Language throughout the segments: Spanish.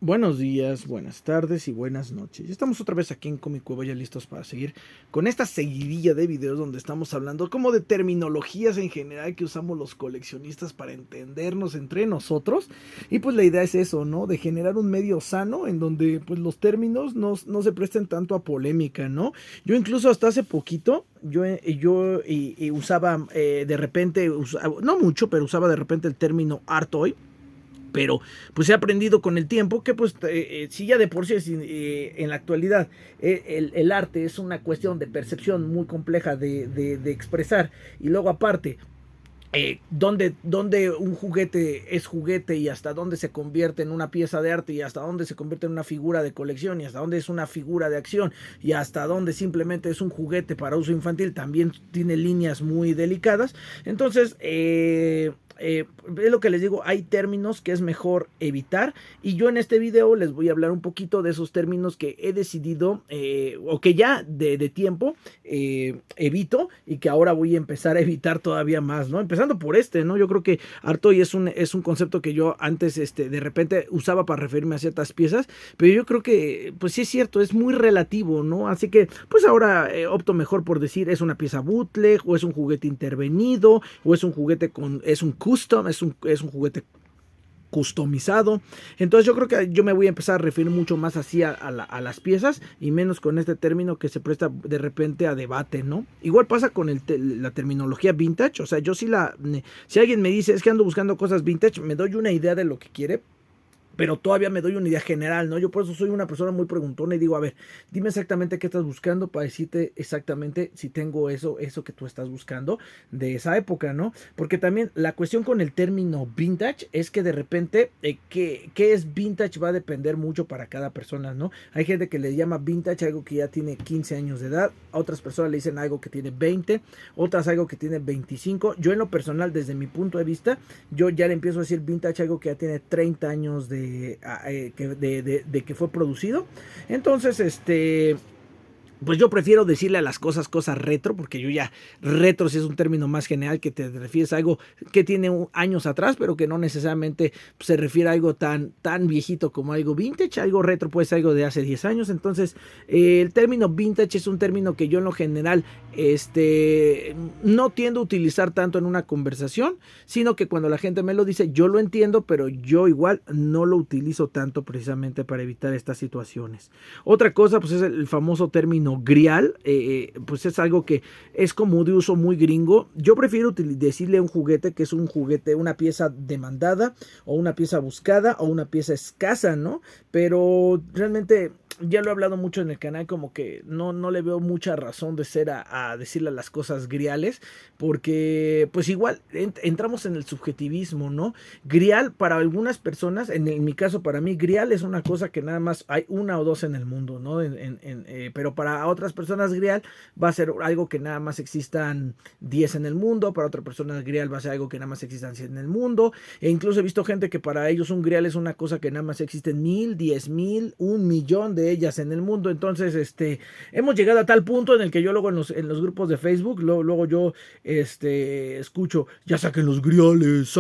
Buenos días, buenas tardes y buenas noches. Ya estamos otra vez aquí en Comic Cueva ya listos para seguir con esta seguidilla de videos donde estamos hablando como de terminologías en general que usamos los coleccionistas para entendernos entre nosotros. Y pues la idea es eso, ¿no? De generar un medio sano en donde pues los términos no se presten tanto a polémica, ¿no? Yo incluso hasta hace poquito, yo usaba de repente, no mucho, pero usaba de repente el término art toy. Pero pues he aprendido con el tiempo que pues si ya de por sí en la actualidad el arte es una cuestión de percepción muy compleja de expresar, y luego aparte donde un juguete es juguete y hasta dónde se convierte en una pieza de arte y hasta dónde se convierte en una figura de colección y hasta dónde es una figura de acción y hasta dónde simplemente es un juguete para uso infantil, también tiene líneas muy delicadas. Entonces es lo que les digo, hay términos que es mejor evitar, y yo en este video les voy a hablar un poquito de esos términos que he decidido o que ya de tiempo evito, y que ahora voy a empezar a evitar todavía más, ¿no? Empezando por ¿no? Yo creo que Artoy es un concepto que yo antes de repente usaba para referirme a ciertas piezas, pero yo creo que pues sí es cierto, es muy relativo, ¿no? Así que pues ahora opto mejor por decir es una pieza bootleg, o es un juguete intervenido, o es un juguete es un custom, es un juguete customizado. Entonces yo creo que yo me voy a empezar a referir mucho más así a las piezas y menos con este término que se presta de repente a debate, ¿no? Igual pasa con la terminología vintage. O sea, yo si alguien me dice es que ando buscando cosas vintage, me doy una idea de lo que quiere, pero todavía me doy una idea general, ¿no? Yo por eso soy una persona muy preguntona y digo, a ver, dime exactamente qué estás buscando para decirte exactamente si tengo eso que tú estás buscando de esa época, ¿no? Porque también la cuestión con el término vintage es que de repente, ¿qué es vintage? Va a depender mucho para cada persona, ¿no? Hay gente que le llama vintage algo que ya tiene 15 años de edad, a otras personas le dicen algo que tiene 20, otras algo que tiene 25. Yo en lo personal, desde mi punto de vista, yo ya le empiezo a decir vintage algo que ya tiene 30 años de que fue producido. Entonces, pues yo prefiero decirle a las cosas retro, porque yo ya, retro sí es un término más general que te refieres a algo que tiene años atrás, pero que no necesariamente se refiere a algo tan viejito como algo vintage. Algo retro puede ser algo de hace 10 años. Entonces, el término vintage es un término que yo en lo general no tiendo a utilizar tanto en una conversación, sino que cuando la gente me lo dice, yo lo entiendo, pero yo igual no lo utilizo tanto precisamente para evitar estas situaciones. Otra cosa, pues es el famoso término grial, pues es algo que es como de uso muy gringo. Yo prefiero decirle a un juguete que es un juguete, una pieza demandada, o una pieza buscada, o una pieza escasa, ¿no? Pero realmente ya lo he hablado mucho en el canal, como que no le veo mucha razón de ser a decirle las cosas griales, porque pues igual entramos en el subjetivismo, ¿no? Grial para algunas personas, en mi caso para mí, grial es una cosa que nada más hay una o dos en el mundo, ¿no? Pero para otras personas grial va a ser algo que nada más existan 10 en el mundo, para otra persona grial va a ser algo que nada más existan 100 en el mundo, e incluso he visto gente que para ellos un grial es una cosa que nada más existen 1000, 10,000, 1,000,000 de ellas en el mundo. Entonces, hemos llegado a tal punto en el que yo luego en los grupos de Facebook, luego yo escucho, ya saquen los griales,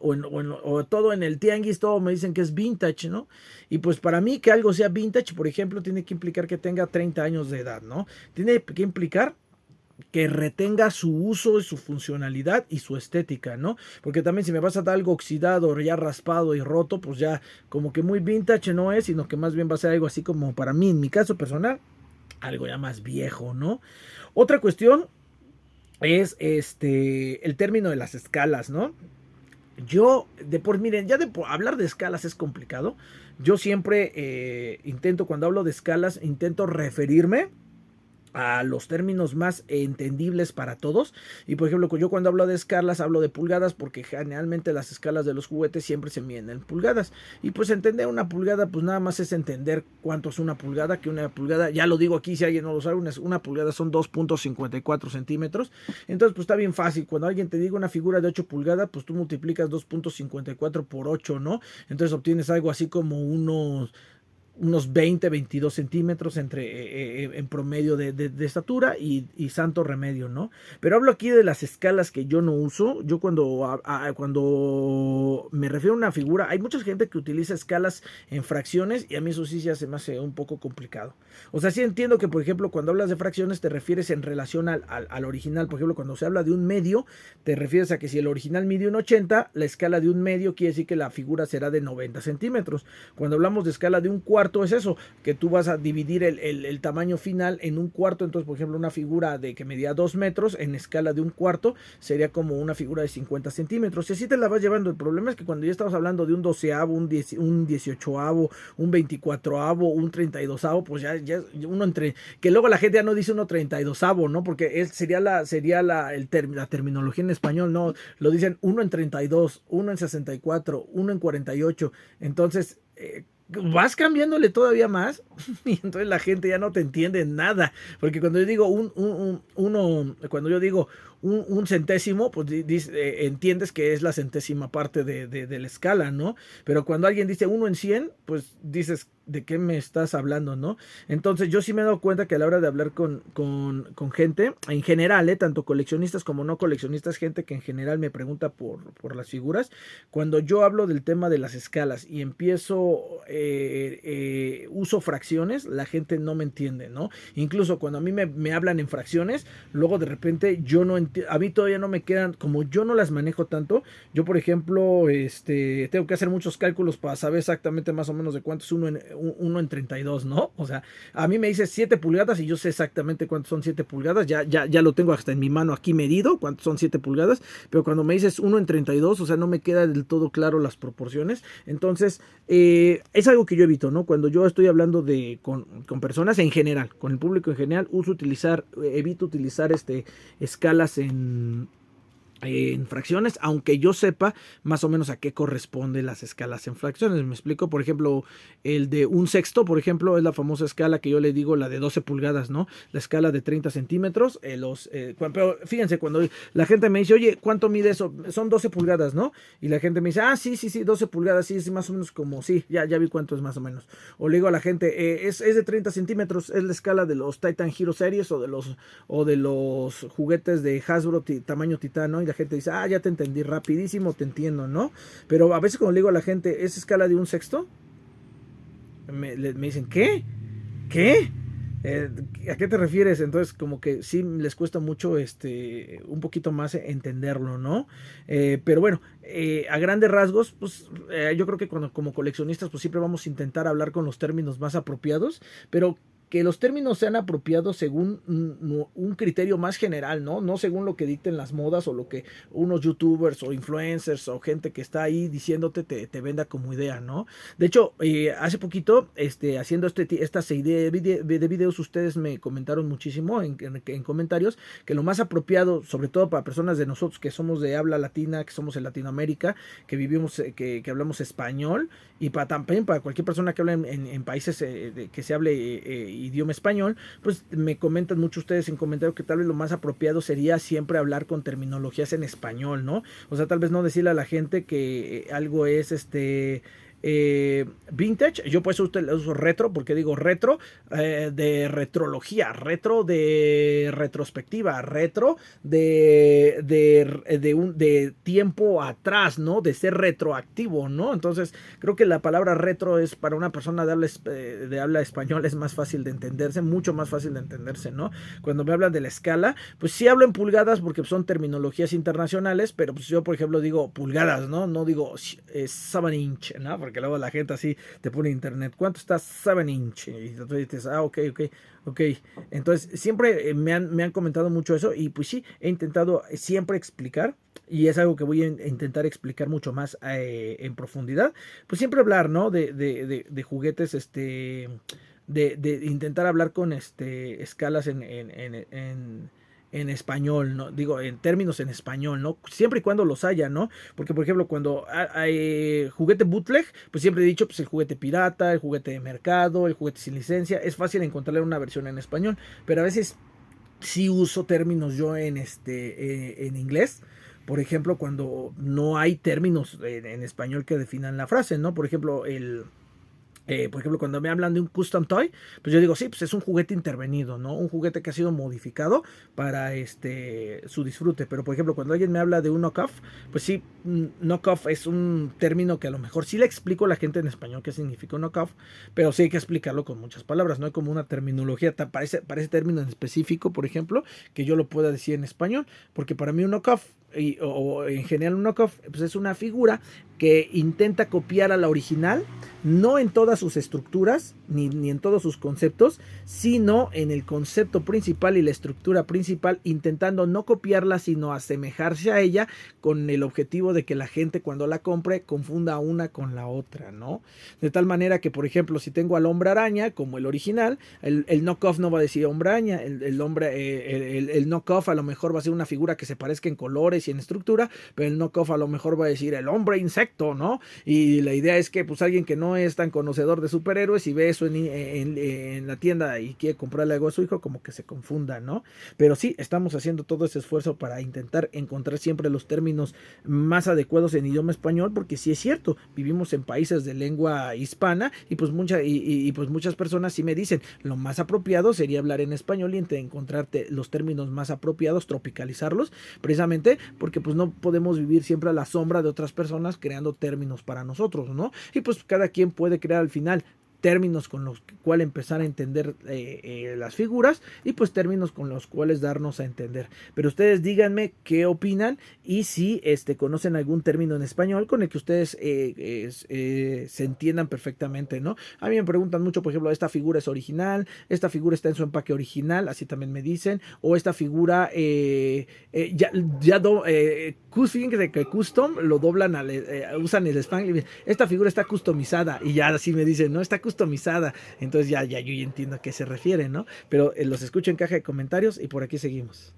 o todo en el tianguis, todo me dicen que es vintage, ¿no? Y pues para mí que algo sea vintage, por ejemplo, tiene que implicar que tenga 30 años de edad, ¿no? Tiene que implicar que retenga su uso y su funcionalidad y su estética, ¿no? Porque también si me vas a dar algo oxidado, ya raspado y roto, pues ya como que muy vintage no es, sino que más bien va a ser algo así como, para mí, en mi caso personal, algo ya más viejo, ¿no? Otra cuestión es el término de las escalas, ¿no? Miren, ya hablar de escalas es complicado. Yo siempre intento, cuando hablo de escalas, intento referirme a los términos más entendibles para todos. Y por ejemplo, yo cuando hablo de escalas hablo de pulgadas, porque generalmente las escalas de los juguetes siempre se miden en pulgadas, y pues entender una pulgada pues nada más es entender cuánto es una pulgada, que una pulgada, ya lo digo aquí si alguien no lo sabe, una pulgada son 2,54 centímetros. Entonces pues está bien fácil, cuando alguien te diga una figura de 8 pulgadas, pues tú multiplicas 2,54 por 8, ¿no? Entonces obtienes algo así como unos 20, 22 centímetros en promedio de estatura y santo remedio, ¿no? Pero hablo aquí de las escalas que yo no uso. Yo cuando me refiero a una figura, hay mucha gente que utiliza escalas en fracciones y a mí eso sí ya se me hace un poco complicado. O sea, sí entiendo que, por ejemplo, cuando hablas de fracciones te refieres en relación al original. Por ejemplo, cuando se habla de un medio, te refieres a que si el original mide un 80, la escala de un medio quiere decir que la figura será de 90 centímetros. Cuando hablamos de escala de un cuarto es eso, que tú vas a dividir el tamaño final en un cuarto. Entonces, por ejemplo, una figura de que medía 2 metros en escala de un cuarto sería como una figura de 50 centímetros. Y así te la vas llevando. El problema es que cuando ya estamos hablando de un doceavo, un 18avo, un 24avo, un 32avo, pues ya uno entre, que luego la gente ya no dice uno 32avo, ¿no? Porque sería la terminología en español, ¿no? Lo dicen uno en 32, uno en 64, uno en 48. Entonces, vas cambiándole todavía más y entonces la gente ya no te entiende nada, porque cuando yo digo cuando yo digo un centésimo, pues entiendes que es la centésima parte de la escala, ¿no? Pero cuando alguien dice uno en 100, pues dices, ¿de qué me estás hablando, no? Entonces yo sí me he dado cuenta que a la hora de hablar con gente, en general, tanto coleccionistas como no coleccionistas, gente que en general me pregunta por las figuras, cuando yo hablo del tema de las escalas y empiezo, uso fracciones, la gente no me entiende, ¿no? Incluso cuando a mí me hablan en fracciones, luego de repente yo no entiendo, a mí todavía no me quedan, como yo no las manejo tanto, yo por ejemplo, tengo que hacer muchos cálculos para saber exactamente más o menos de cuánto es uno en 32, ¿no? O sea, a mí me dice 7 pulgadas y yo sé exactamente cuántos son 7 pulgadas, ya lo tengo hasta en mi mano aquí medido, cuántos son 7 pulgadas, pero cuando me dices 1 en 32, o sea, no me queda del todo claro las proporciones. Entonces, es algo que yo evito, ¿no? Cuando yo estoy hablando con personas en general, con el público en general, evito utilizar escalas en fracciones, aunque yo sepa más o menos a qué corresponden las escalas en fracciones. Me explico, por ejemplo, el de un sexto, por ejemplo, es la famosa escala que yo le digo, la de 12 pulgadas, ¿no? La escala de 30 centímetros. Pero fíjense, cuando la gente me dice, oye, ¿cuánto mide eso? Son 12 pulgadas, ¿no? Y la gente me dice, sí, 12 pulgadas, sí, es más o menos como, sí, ya vi cuánto es más o menos. O le digo a la gente, es de 30 centímetros, es la escala de los Titan Hero Series o de los juguetes de Hasbro tamaño Titán, ¿no? La gente dice, ya te entendí, rapidísimo te entiendo, ¿no? Pero a veces cuando le digo a la gente, ¿es escala de un sexto? Me dicen, ¿qué? ¿Qué? ¿A qué te refieres? Entonces como que sí les cuesta mucho un poquito más entenderlo, ¿no? Pero bueno, a grandes rasgos, pues yo creo que como coleccionistas pues siempre vamos a intentar hablar con los términos más apropiados, pero que los términos sean apropiados según un criterio más general, ¿no? No según lo que dicten las modas o lo que unos youtubers o influencers o gente que está ahí diciéndote te venda como idea, ¿no? De hecho, hace poquito, haciendo esta serie de videos, ustedes me comentaron muchísimo en comentarios que lo más apropiado, sobre todo para personas de nosotros que somos de habla latina, que somos en Latinoamérica, que vivimos, que hablamos español, y también para cualquier persona que hable en países que se hable idioma español, pues me comentan mucho ustedes en comentarios que tal vez lo más apropiado sería siempre hablar con terminologías en español, ¿no? O sea, tal vez no decirle a la gente que algo es vintage. Yo por eso uso retro, porque digo retro de retrología, retro de retrospectiva, retro de tiempo atrás, ¿no? De ser retroactivo, ¿no? Entonces creo que la palabra retro es para una persona de habla español es más fácil de entenderse, mucho más fácil de entenderse, ¿no? Cuando me hablan de la escala, pues sí hablo en pulgadas porque son terminologías internacionales, pero pues yo por ejemplo digo pulgadas, ¿no? No digo 7 inch, ¿no? Porque luego la gente así te pone en internet, ¿cuánto está 7 inch? Y tú dices, ok. Entonces siempre me han comentado mucho eso y pues sí, he intentado siempre explicar y es algo que voy a intentar explicar mucho más en profundidad. Pues siempre hablar, ¿no? De juguetes, de intentar hablar con escalas en español, ¿no? Digo, en términos en español, ¿no? Siempre y cuando los haya, ¿no? Porque, por ejemplo, cuando hay juguete bootleg, pues siempre he dicho, pues el juguete pirata, el juguete de mercado, el juguete sin licencia, es fácil encontrarle una versión en español, pero a veces sí uso términos yo en inglés. Por ejemplo, cuando no hay términos en español que definan la frase, ¿no? Por ejemplo, Por ejemplo, cuando me hablan de un custom toy, pues yo digo, sí, pues es un juguete intervenido, ¿no? Un juguete que ha sido modificado para su disfrute. Pero, por ejemplo, cuando alguien me habla de un knockoff, pues sí, knockoff es un término que a lo mejor sí le explico a la gente en español qué significa un knockoff, pero sí hay que explicarlo con muchas palabras, no hay como una terminología para ese término en específico, por ejemplo, que yo lo pueda decir en español, porque para mí un knockoff o en general un knockoff, pues es una figura que intenta copiar a la original, no en todas sus estructuras, ni en todos sus conceptos, sino en el concepto principal y la estructura principal, intentando no copiarla, sino asemejarse a ella, con el objetivo de que la gente cuando la compre confunda una con la otra, ¿no? De tal manera que, por ejemplo, si tengo al hombre araña como el original, el knockoff no va a decir hombre araña, el knockoff a lo mejor va a ser una figura que se parezca en colores y en estructura, pero el knockoff a lo mejor va a decir el hombre insecto, ¿no? Y la idea es que pues alguien que no es tan conocedor de superhéroes y ve eso en la tienda y quiere comprarle algo a su hijo, como que se confunda, ¿no? Pero sí, estamos haciendo todo ese esfuerzo para intentar encontrar siempre los términos más adecuados en idioma español, porque sí es cierto, vivimos en países de lengua hispana y pues, pues muchas personas sí me dicen, lo más apropiado sería hablar en español y encontrarte los términos más apropiados, tropicalizarlos, precisamente porque pues no podemos vivir siempre a la sombra de otras personas creando términos para nosotros, ¿no? Y pues cada quien puede crear al final términos con los cuales empezar a entender las figuras y pues términos con los cuales darnos a entender. Pero ustedes díganme qué opinan y si conocen algún término en español con el que ustedes se entiendan perfectamente, ¿no? A mí me preguntan mucho, por ejemplo, esta figura es original, esta figura está en su empaque original, así también me dicen, o esta figura fíjense que custom lo doblan, usan el spanglish, esta figura está customizada y ya así me dicen, no, está customizada, entonces ya yo ya entiendo a qué se refiere, ¿no? Pero los escucho en caja de comentarios y por aquí seguimos.